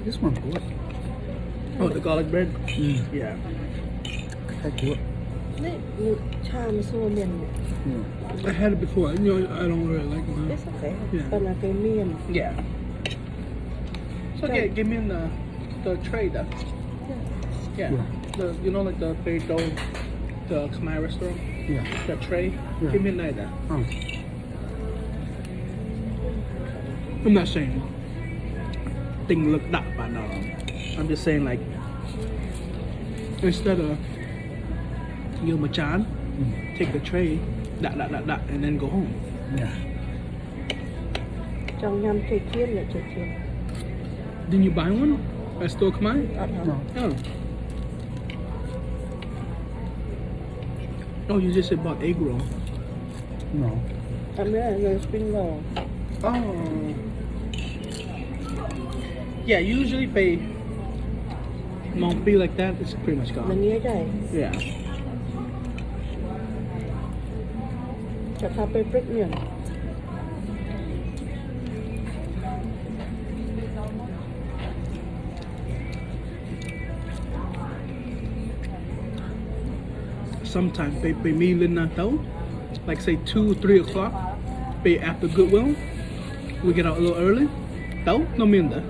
This one good. Oh, the garlic bread. Yeah. Quite good. นี่ชามโซเมียนเนี่ย Yeah. I had it before. You know, I don't really like it. It's okay. Yeah. ปานาเกเมียน Yeah. So yeah, give me the tray though. Yeah. Yeah. The you know like the Beidou, the Khmer restaurant. Yeah. The tray. Yeah. Give me like that. Oh. I'm not saying thing look that, but I'm just saying like instead of you machan, take the tray, that, and then go home. Yeah. จองยำเจียนเลยเจียน Didn't you buy one at Store Khmer? อ่ะ No. Oh, you just said bought egg roll. No. ทำไม่ได้เลยสปริงโรล Oh. Yeah, usually pay won't be like that. It's pretty much มัน gone. เนี้ยได้ Yeah. จะทำเป็นพริกเมียน Sometimes pay me na though. Like say 2, 3 o'clock. Pay after Goodwill. We get out a little early. Though no mienda.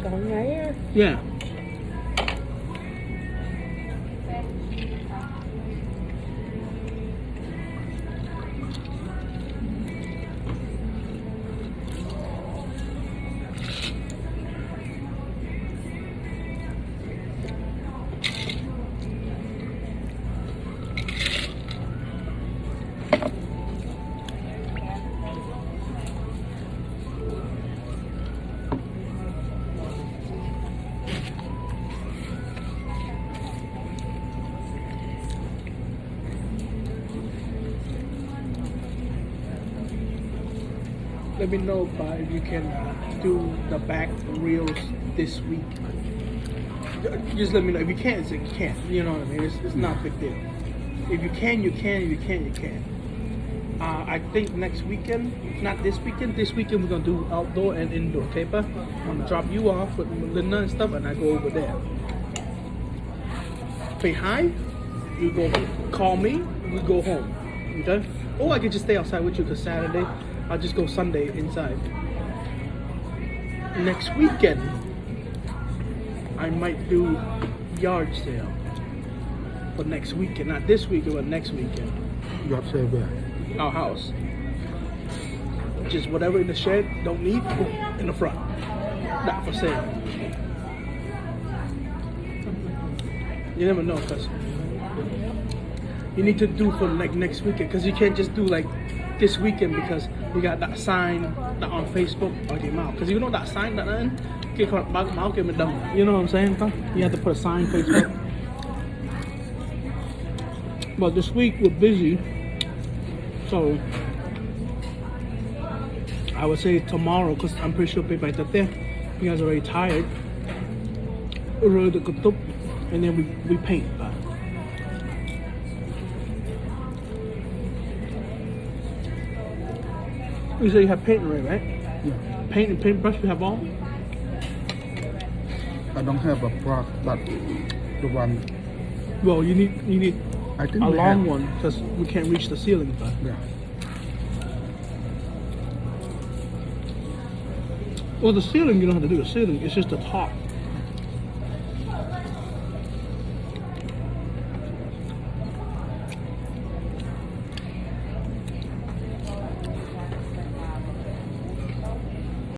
ก่อนไงอ่ะ Yeah. Let me know if you can do the back reels this week. Just let me know. If you can't, you can't. You know what I mean? It's not a big deal. If you can, you can. If you can't, you can. I think next weekend, not this weekend. This weekend we're gonna do outdoor and indoor. Okay, pa? I'm gonna drop you off with Linda and stuff, and I go over there. Say hi. You go call me. We go home. Okay? Or I could just stay outside with you because Saturday. I'll just go Sunday inside. Next weekend, I might do yard sale for next weekend. Not this weekend, but next weekend. Yard sale where? Our house. Just whatever in the shed, don't need, put in the front. Not for sale. You never know, because you need to do for like next weekend, because you can't just do like this weekend because we got that sign that on Facebook or the mouth. Because you know that sign that in, you know what I'm saying? You have to put a sign Facebook. But this week we're busy, so I would say tomorrow, because I'm pretty sure people like that there, you guys are already tired. And then we paint. You say you have paint already, right? Yeah. Paint and paintbrush, you have all? I don't have a brush, but the one Well, you need I think a we long have. one because we can't reach the ceiling. But Yeah. well, the ceiling you don't have to do the ceiling. It's just the top.